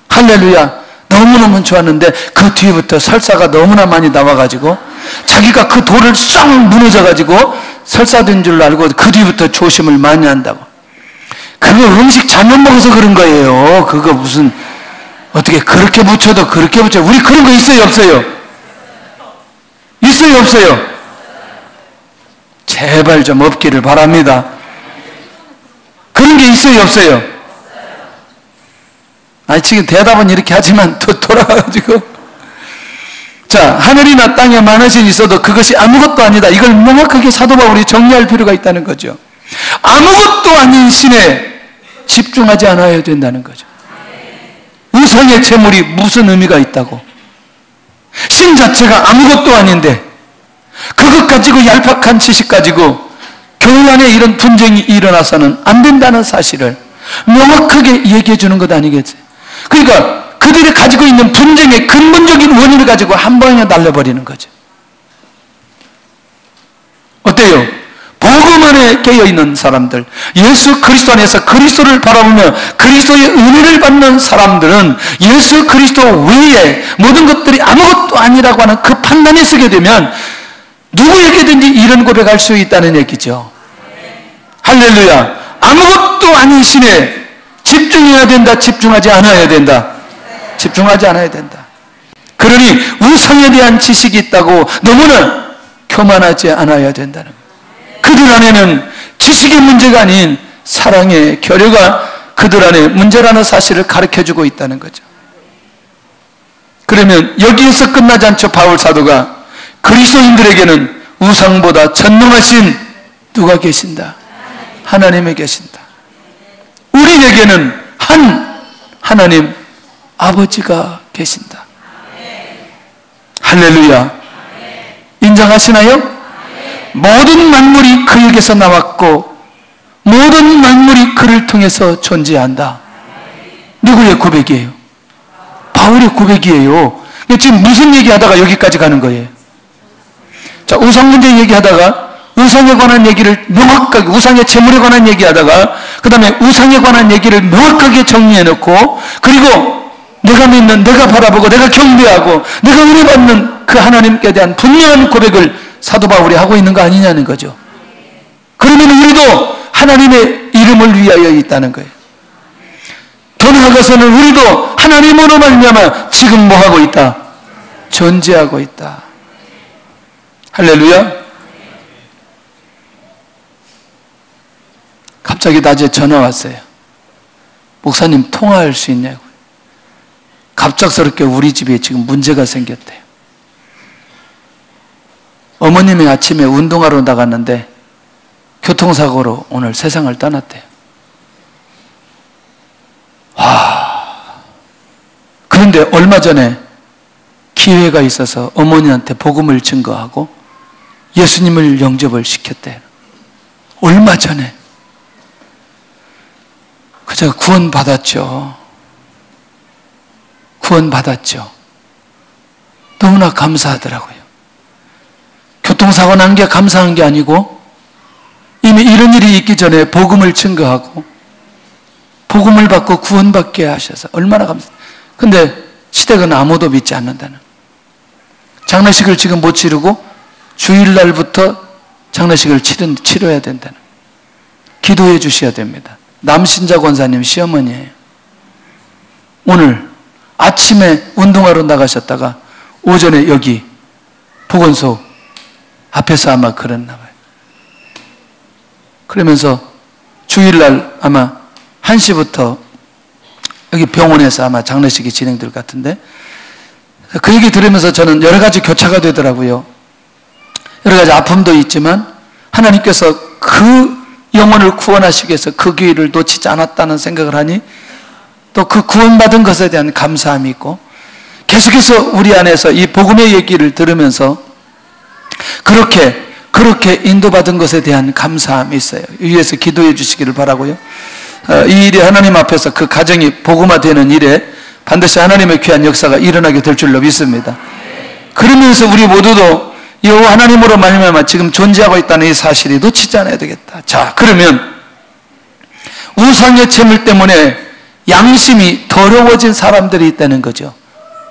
할렐루야. 너무너무 좋았는데 그 뒤부터 설사가 너무나 많이 나와가지고 자기가 그 돌을 싹 무너져가지고 설사된 줄 알고 그 뒤부터 조심을 많이 한다고. 그거 음식 잘못 먹어서 그런 거예요. 그거 무슨 어떻게 그렇게 붙여도 그렇게 붙여. 우리 그런 거 있어요 없어요? 있어요 없어요? 제발 좀 없기를 바랍니다. 그런 게 있어요 없어요? 지금 대답은 이렇게 하지만 또 돌아가지고, 자, 하늘이나 땅에 많은 신이 있어도 그것이 아무것도 아니다. 이걸 명확하게 사도 바울이 정리할 필요가 있다는 거죠. 아무것도 아닌 신에 집중하지 않아야 된다는 거죠. 우상의 제물이 무슨 의미가 있다고? 신 자체가 아무것도 아닌데 그것 가지고 얄팍한 지식 가지고 교회 안에 이런 분쟁이 일어나서는 안 된다는 사실을 명확하게 얘기해 주는 것 아니겠어요? 그러니까 그들이 가지고 있는 분쟁의 근본적인 원인을 가지고 한 방에 날려버리는 거죠. 어때요? 복음 안에 깨어있는 사람들, 예수 그리스도 안에서 그리스도를 바라보며 그리스도의 은혜를 받는 사람들은 예수 그리스도 외에 모든 것들이 아무것도 아니라고 하는 그 판단에 서게 되면 누구에게든지 이런 고백할 수 있다는 얘기죠. 할렐루야. 아무것도 아닌 신에 집중해야 된다, 집중하지 않아야 된다? 집중하지 않아야 된다. 그러니 우상에 대한 지식이 있다고 너무나 교만하지 않아야 된다는 거예요. 그들 안에는 지식의 문제가 아닌 사랑의 결여가 그들 안에 문제라는 사실을 가르쳐주고 있다는 거죠. 그러면 여기에서 끝나지 않죠. 바울 사도가 그리스도인들에게는 우상보다 전능하신 누가 계신다? 하나님이 계신다. 우리에게는 한 하나님 아버지가 계신다. 할렐루야. 인정하시나요? 모든 만물이 그에게서 나왔고 모든 만물이 그를 통해서 존재한다. 누구의 고백이에요? 바울의 고백이에요. 지금 무슨 얘기하다가 여기까지 가는 거예요? 자, 우상 문제 얘기하다가 우상에 관한 얘기를 명확하게, 우상의 제물에 관한 얘기하다가 그 다음에 우상에 관한 얘기를 명확하게 정리해놓고, 그리고 내가 믿는, 내가 바라보고 내가 경배하고 내가 은혜 받는 그 하나님께 대한 분명한 고백을 사도 바울이 하고 있는 거 아니냐는 거죠. 그러면 우리도 하나님의 이름을 위하여 있다는 거예요. 더 나아가서는 우리도 하나님으로 말미암아 지금 뭐 하고 있다? 존재하고 있다. 할렐루야. 갑자기 낮에 전화 왔어요. 목사님 통화할 수 있냐고. 갑작스럽게 우리 집에 지금 문제가 생겼대요. 어머님이 아침에 운동하러 나갔는데 교통사고로 오늘 세상을 떠났대요. 그런데 얼마 전에 기회가 있어서 어머니한테 복음을 증거하고 예수님을 영접을 시켰대요. 얼마 전에. 제가 구원받았죠. 구원받았죠. 너무나 감사하더라고요. 교통사고 난 게 감사한 게 아니고 이미 이런 일이 있기 전에 복음을 증거하고 복음을 받고 구원받게 하셔서 얼마나 감사해요. 근데 시댁은 아무도 믿지 않는다는. 장례식을 지금 못 치르고 주일날부터 장례식을 치러야 된다는. 기도해 주셔야 됩니다. 남신자 권사님 시어머니예요. 오늘 아침에 운동하러 나가셨다가 오전에 여기 보건소 앞에서 아마 그랬나 봐요. 그러면서 주일날 아마 1시부터 여기 병원에서 아마 장례식이 진행될 것 같은데, 그 얘기 들으면서 저는 여러 가지 교차가 되더라고요. 여러 가지 아픔도 있지만 하나님께서 그 영혼을 구원하시기 위해서 그 기회를 놓치지 않았다는 생각을 하니 또 그 구원받은 것에 대한 감사함이 있고, 계속해서 우리 안에서 이 복음의 얘기를 들으면서 그렇게 인도받은 것에 대한 감사함이 있어요. 위에서 기도해 주시기를 바라고요. 이 일이 하나님 앞에서 그 가정이 복음화되는 일에 반드시 하나님의 귀한 역사가 일어나게 될 줄로 믿습니다. 그러면서 우리 모두도 여호와 하나님으로 말미암아 지금 존재하고 있다는 이 사실이 놓치지 않아야 되겠다. 자, 그러면 우상의 재물 때문에 양심이 더러워진 사람들이 있다는 거죠.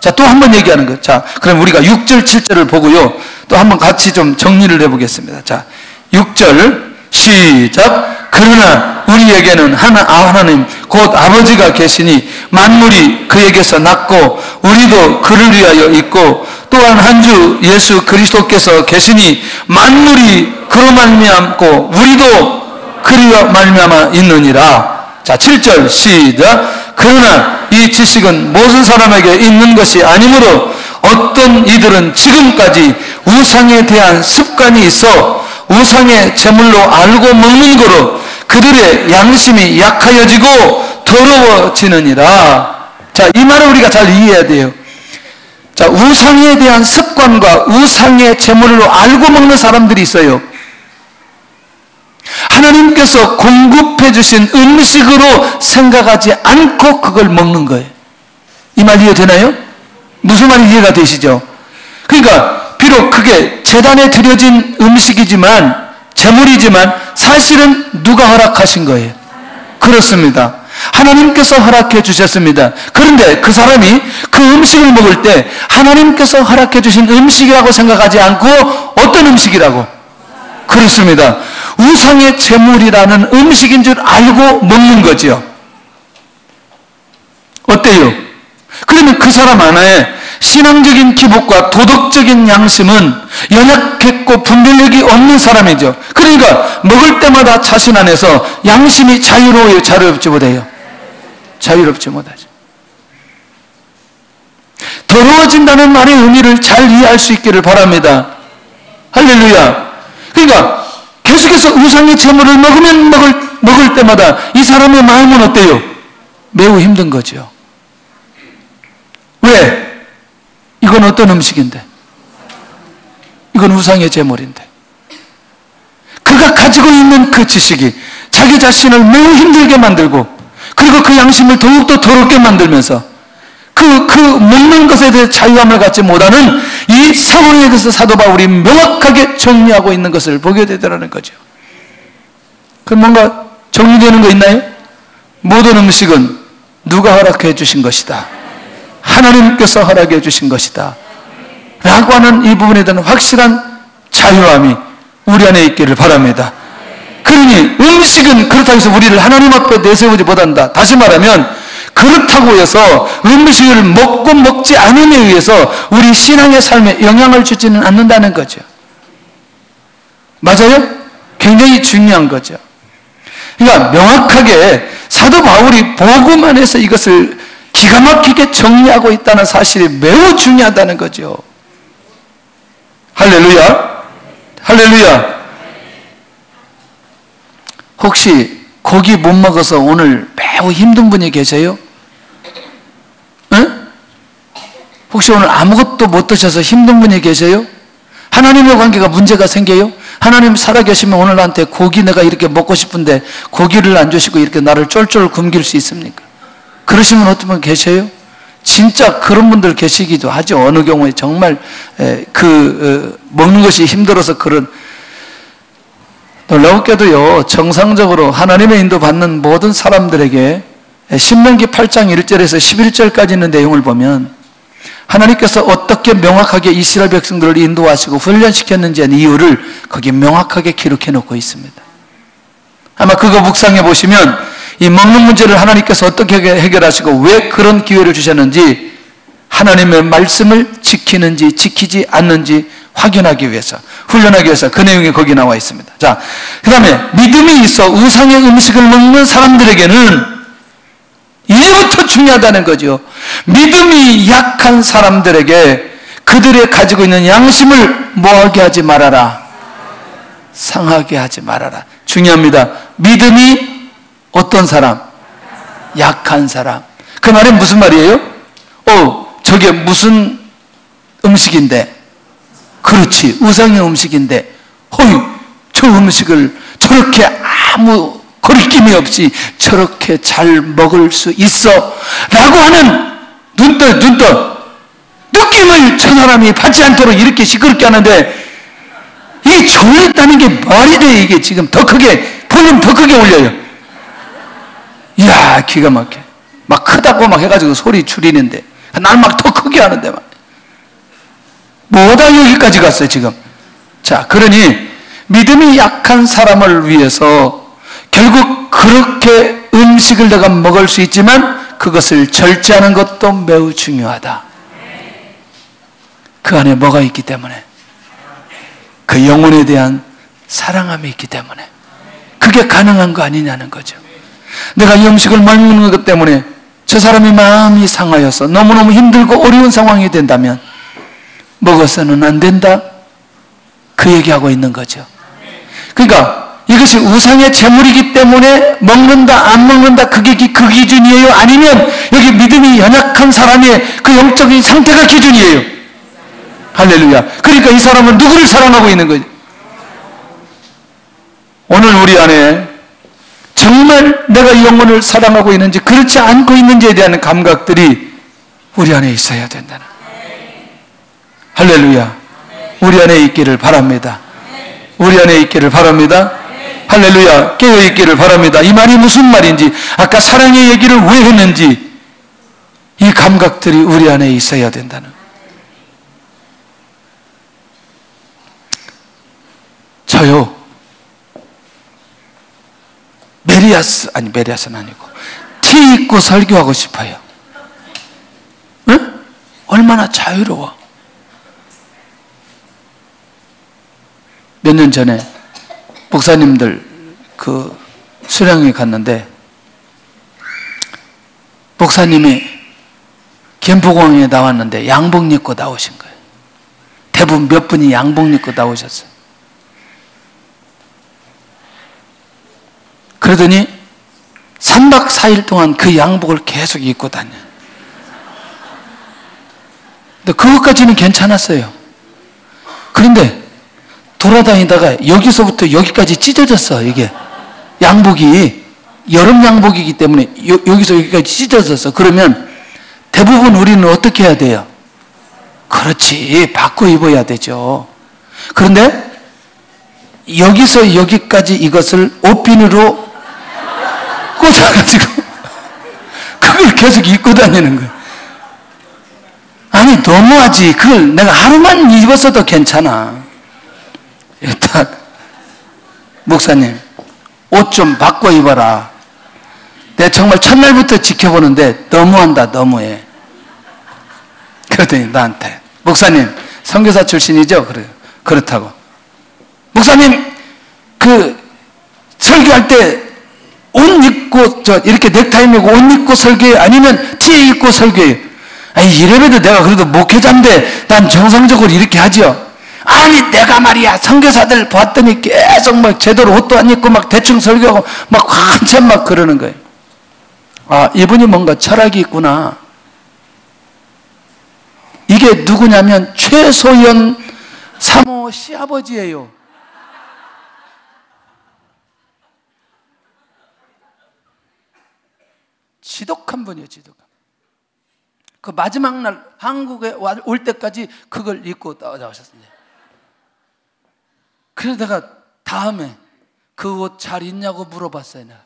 자, 또 한 번 얘기하는 거. 자, 그럼 우리가 6절, 7절을 보고요. 또 한번 같이 좀 정리를 해보겠습니다. 자, 6절 시작. 그러나 우리에게는 하나님 곧 아버지가 계시니 만물이 그에게서 났고 우리도 그를 위하여 있고 또한 한 주 예수 그리스도께서 계시니 만물이 그로 말미암고 우리도 그리와 말미암아 있느니라. 자, 7절 시작. 그러나 이 지식은 모든 사람에게 있는 것이 아니므로 어떤 이들은 지금까지 우상에 대한 습관이 있어 우상의 제물로 알고 먹는 거로 그들의 양심이 약하여지고 더러워지느니라. 자, 이 말을 우리가 잘 이해해야 돼요. 자, 우상에 대한 습관과 우상의 제물로 알고 먹는 사람들이 있어요. 하나님께서 공급해 주신 음식으로 생각하지 않고 그걸 먹는 거예요. 이 말 이해되나요? 무슨 말이 이해가 되시죠? 그러니까 비록 그게 제단에 드려진 음식이지만, 제물이지만 사실은 누가 허락하신 거예요? 그렇습니다. 하나님께서 허락해 주셨습니다. 그런데 그 사람이 그 음식을 먹을 때 하나님께서 허락해 주신 음식이라고 생각하지 않고 어떤 음식이라고? 그렇습니다. 우상의 제물이라는 음식인 줄 알고 먹는 거죠. 어때요? 그러면 그 사람 안에 신앙적인 기복과 도덕적인 양심은 연약했고 분별력이 없는 사람이죠. 그러니까 먹을 때마다 자신 안에서 양심이 자유로워요, 자유롭지 못해요? 자유롭지 못하죠. 더러워진다는 말의 의미를 잘 이해할 수 있기를 바랍니다. 할렐루야. 그러니까 계속해서 우상의 제물을 먹을 때마다 이 사람의 마음은 어때요? 매우 힘든 거죠. 왜? 이건 어떤 음식인데? 이건 우상의 제물인데. 그가 가지고 있는 그 지식이 자기 자신을 매우 힘들게 만들고, 그리고 그 양심을 더욱더 더럽게 만들면서 그 먹는 것에 대해 자유함을 갖지 못하는 이 상황에 대해서 사도 바울이 명확하게 정리하고 있는 것을 보게 되더라는 거죠. 그럼 뭔가 정리되는 거 있나요? 모든 음식은 누가 허락해 주신 것이다. 하나님께서 허락해 주신 것이다. 라고 하는 이 부분에 대한 확실한 자유함이 우리 안에 있기를 바랍니다. 그러니 음식은 그렇다고 해서 우리를 하나님 앞에 내세우지 못한다. 다시 말하면 그렇다고 해서 음식을 먹고 먹지 않음에 의해서 우리 신앙의 삶에 영향을 주지는 않는다는 거죠. 맞아요? 굉장히 중요한 거죠. 그러니까 명확하게 사도 바울이 복음 안에서 이것을 기가 막히게 정리하고 있다는 사실이 매우 중요하다는 거죠. 할렐루야. 할렐루야. 혹시 고기 못 먹어서 오늘 매우 힘든 분이 계세요? 응? 혹시 오늘 아무것도 못 드셔서 힘든 분이 계세요? 하나님의 관계가 문제가 생겨요? 하나님 살아계시면 오늘 나한테 고기 내가 이렇게 먹고 싶은데 고기를 안 주시고 이렇게 나를 쫄쫄 굶길 수 있습니까? 그러시면 어떤 분 계세요? 진짜 그런 분들 계시기도 하죠. 어느 경우에 정말 먹는 것이 힘들어서 그런. 놀라웠게도요, 정상적으로 하나님의 인도 받는 모든 사람들에게 신명기 8장 1절에서 11절까지 있는 내용을 보면 하나님께서 어떻게 명확하게 이스라엘 백성들을 인도하시고 훈련시켰는지의 이유를 거기에 명확하게 기록해 놓고 있습니다. 아마 그거 묵상해 보시면 이 먹는 문제를 하나님께서 어떻게 해결하시고 왜 그런 기회를 주셨는지, 하나님의 말씀을 지키는지 지키지 않는지 확인하기 위해서, 훈련하기 위해서 그 내용이 거기 나와 있습니다. 자, 그 다음에 믿음이 있어 우상의 음식을 먹는 사람들에게는 이제부터 중요하다는 거죠. 믿음이 약한 사람들에게 그들의 가지고 있는 양심을 뭐하게 하지 말아라. 상하게 하지 말아라. 중요합니다. 믿음이 어떤 사람? 약한 사람. 그 말은 무슨 말이에요? 저게 무슨 음식인데? 그렇지, 우상의 음식인데, 저 음식을 저렇게 아무 거리낌이 없이 저렇게 잘 먹을 수 있어 라고 하는 눈떠 느낌을 저 사람이 받지 않도록 이렇게 시끄럽게 하는데, 이게 졸렸다는 게 말이 돼. 이게 지금 더 크게, 볼륨 더 크게 올려요. 이야, 기가 막혀. 막 크다고 막 해가지고 소리 줄이는데, 날 막 더 크게 하는데 막. 뭐다 여기까지 갔어요 지금. 자, 그러니 믿음이 약한 사람을 위해서 결국 그렇게 음식을 내가 먹을 수 있지만 그것을 절제하는 것도 매우 중요하다. 그 안에 뭐가 있기 때문에? 그 영혼에 대한 사랑함이 있기 때문에 그게 가능한 거 아니냐는 거죠. 내가 이 음식을 먹는 것 때문에 저 사람이 마음이 상하여서 너무너무 힘들고 어려운 상황이 된다면 먹어서는 안 된다, 그 얘기하고 있는 거죠. 그러니까 이것이 우상의 제물이기 때문에 먹는다 안 먹는다 그게 그 기준이에요? 아니면 여기 믿음이 연약한 사람의 그 영적인 상태가 기준이에요? 할렐루야. 그러니까 이 사람은 누구를 사랑하고 있는 거죠? 오늘 우리 안에 정말 내가 영혼을 사랑하고 있는지 그렇지 않고 있는지에 대한 감각들이 우리 안에 있어야 된다는. 할렐루야. 우리 안에 있기를 바랍니다. 우리 안에 있기를 바랍니다. 할렐루야. 깨어있기를 바랍니다. 이 말이 무슨 말인지, 아까 사랑의 얘기를 왜 했는지, 이 감각들이 우리 안에 있어야 된다는. 저요, 메리아스는 아니고 티 입고 설교하고 싶어요. 응? 얼마나 자유로워. 몇 년 전에 목사님들 그 수련회 갔는데 목사님이 김포공항에 나왔는데 양복 입고 나오신 거예요. 대부분 몇 분이 양복 입고 나오셨어요. 그러더니 3박 4일 동안 그 양복을 계속 입고 다녀요. 근데 그것까지는 괜찮았어요. 그런데 돌아다니다가 여기서부터 여기까지 찢어졌어. 이게 양복이 여름 양복이기 때문에 여기서 여기까지 찢어졌어. 그러면 대부분 우리는 어떻게 해야 돼요? 그렇지, 바꿔 입어야 되죠. 그런데 여기서 여기까지 이것을 옷핀으로 꽂아가지고 그걸 계속 입고 다니는 거예요. 아니 너무하지. 그걸 내가 하루만 입었어도 괜찮아. 일단 목사님 옷 좀 바꿔 입어라. 내가 정말 첫날부터 지켜보는데 너무한다, 너무해. 그러더니 나한테, 목사님 선교사 출신이죠? 그래요. 그렇다고. 목사님 그 설교할 때 옷 입고 이렇게 넥타이 메고 옷 입고 설교해요? 아니면 티 입고 설교해요? 아니 이래봬도 내가 그래도 목회자인데 난 정상적으로 이렇게 하죠. 아니 내가 말이야 선교사들 봤더니 계속 막 제대로 옷도 안 입고 막 대충 설교하고 막 한참 막 그러는 거예요. 아, 이분이 뭔가 철학이 있구나. 이게 누구냐면 최소연 사모 시아버지예요. 지독한 분이에요, 지독한. 그 마지막 날 한국에 올 때까지 그걸 입고 나오셨습니다. 그래서 내가 다음에 그 옷 잘 있냐고 물어봤어요, 내가.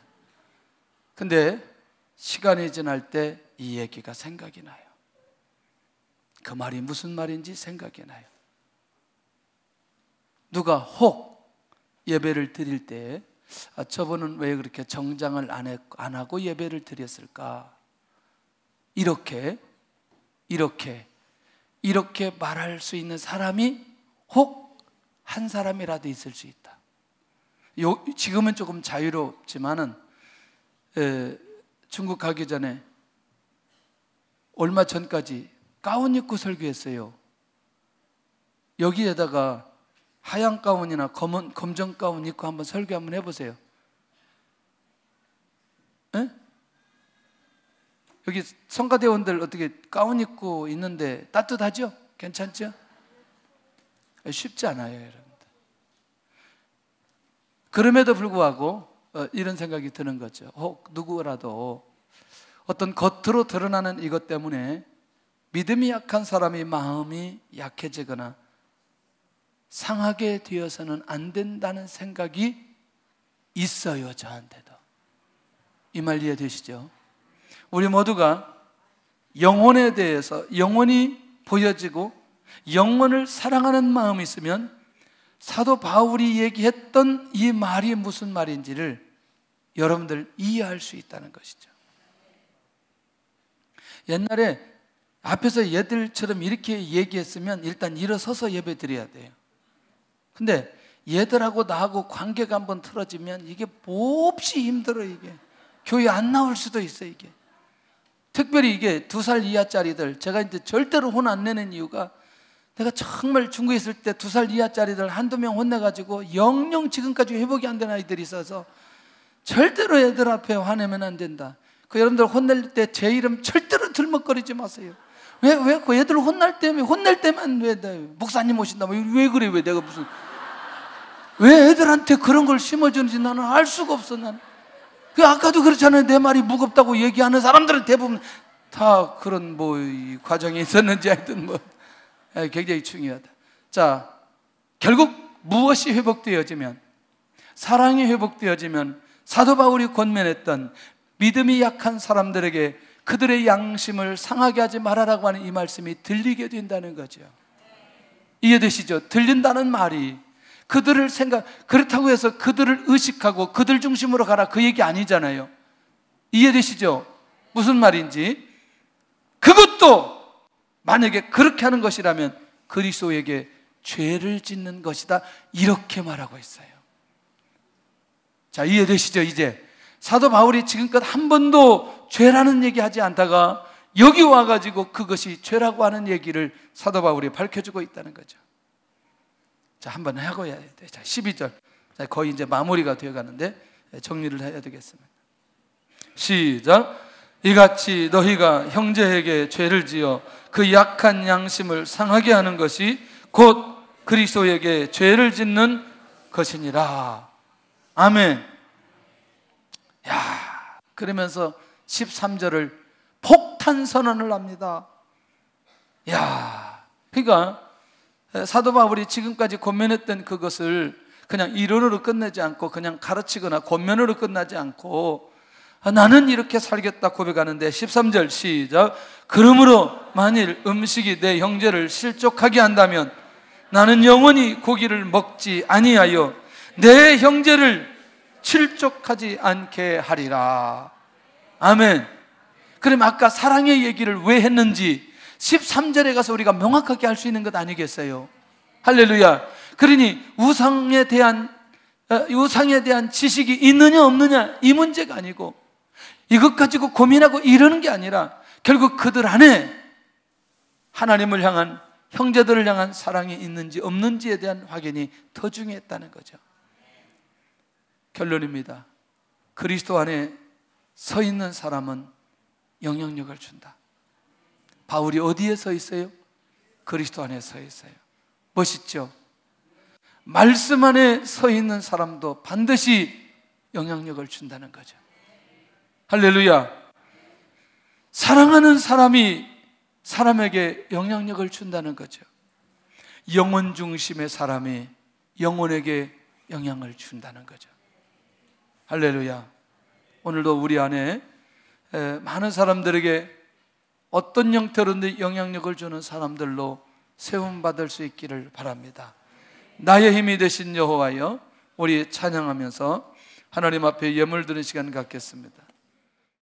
근데 시간이 지날 때 이 얘기가 생각이 나요. 그 말이 무슨 말인지 생각이 나요. 누가 혹 예배를 드릴 때 저분은 왜 그렇게 정장을 안 하고 예배를 드렸을까? 이렇게 말할 수 있는 사람이 혹 한 사람이라도 있을 수 있다. 지금은 조금 자유롭지만은 중국 가기 전에 얼마 전까지 가운 입고 설교했어요. 여기에다가 하얀 가운이나 검정 가운 입고 한번 설교 한번 해보세요. 에? 여기 성가대원들 어떻게 가운 입고 있는데 따뜻하죠? 괜찮죠? 쉽지 않아요, 여러분들. 그럼에도 불구하고 이런 생각이 드는 거죠. 혹 누구라도 어떤 겉으로 드러나는 이것 때문에 믿음이 약한 사람의 마음이 약해지거나 상하게 되어서는 안 된다는 생각이 있어요, 저한테도. 이 말 이해되시죠? 우리 모두가 영혼에 대해서 영혼이 보여지고 영혼을 사랑하는 마음이 있으면 사도 바울이 얘기했던 이 말이 무슨 말인지를 여러분들 이해할 수 있다는 것이죠. 옛날에 앞에서 얘들처럼 이렇게 얘기했으면 일단 일어서서 예배 드려야 돼요. 근데 얘들하고 나하고 관계가 한번 틀어지면 이게 몹시 힘들어. 이게 교회 안 나올 수도 있어. 이게 특별히 이게 2살 이하짜리들, 제가 이제 절대로 혼 안 내는 이유가, 내가 정말 중국에 있을 때 2살 이하짜리들 한두 명 혼내가지고 영영 지금까지 회복이 안 된 아이들이 있어서 절대로 애들 앞에 화내면 안 된다. 그 여러분들 혼낼 때 제 이름 절대로 들먹거리지 마세요. 왜 그 애들 혼낼 때만 왜 목사님 오신다 왜 그래? 왜 내가 무슨 왜 애들한테 그런 걸 심어주는지 나는 알 수가 없어. 나는 그 아까도 그렇잖아요. 내 말이 무겁다고 얘기하는 사람들은 대부분 다 그런 이 과정이 있었는지 하여튼 굉장히 중요하다. 자, 결국 무엇이 회복되어지면, 사랑이 회복되어지면 사도 바울이 권면했던 믿음이 약한 사람들에게 그들의 양심을 상하게 하지 말아라고 하는 이 말씀이 들리게 된다는 거죠. 이해되시죠? 들린다는 말이 그들을 그렇다고 해서 그들을 의식하고 그들 중심으로 가라 그 얘기 아니잖아요. 이해되시죠? 무슨 말인지. 그것도 만약에 그렇게 하는 것이라면 그리스도에게 죄를 짓는 것이다, 이렇게 말하고 있어요. 자, 이해되시죠? 이제 사도 바울이 지금껏 한 번도 죄라는 얘기하지 않다가 여기 와가지고 그것이 죄라고 하는 얘기를 사도 바울이 밝혀주고 있다는 거죠. 자, 한번 하고 해야 돼. 자, 12절. 자, 거의 이제 마무리가 되어 가는데 정리를 해야 되겠습니다. 시작. 이같이 너희가 형제에게 죄를 지어 그 약한 양심을 상하게 하는 것이 곧 그리스도에게 죄를 짓는 것이니라. 아멘. 야, 그러면서 13절을 폭탄 선언을 합니다. 야, 그러니까 사도 바울이 지금까지 권면했던 그것을 그냥 이론으로 끝내지 않고 그냥 가르치거나 권면으로 끝나지 않고 나는 이렇게 살겠다 고백하는데 13절 시작. 그러므로 만일 음식이 내 형제를 실족하게 한다면 나는 영원히 고기를 먹지 아니하여 내 형제를 실족하지 않게 하리라. 아멘. 그럼 아까 사랑의 얘기를 왜 했는지 13절에 가서 우리가 명확하게 할 수 있는 것 아니겠어요? 할렐루야. 그러니 우상에 대한 지식이 있느냐 없느냐 이 문제가 아니고 이것 가지고 고민하고 이러는 게 아니라 결국 그들 안에 하나님을 향한, 형제들을 향한 사랑이 있는지 없는지에 대한 확인이 더 중요했다는 거죠. 결론입니다. 그리스도 안에 서 있는 사람은 영향력을 준다. 바울이 어디에 서 있어요? 그리스도 안에 서 있어요. 멋있죠? 말씀 안에 서 있는 사람도 반드시 영향력을 준다는 거죠. 할렐루야. 사랑하는 사람이 사람에게 영향력을 준다는 거죠. 영혼 중심의 사람이 영혼에게 영향을 준다는 거죠. 할렐루야. 오늘도 우리 안에 많은 사람들에게 어떤 형태로든 영향력을 주는 사람들로 세움받을 수 있기를 바랍니다. 나의 힘이 되신 여호와여, 우리 찬양하면서 하나님 앞에 예물 드리는 시간 갖겠습니다.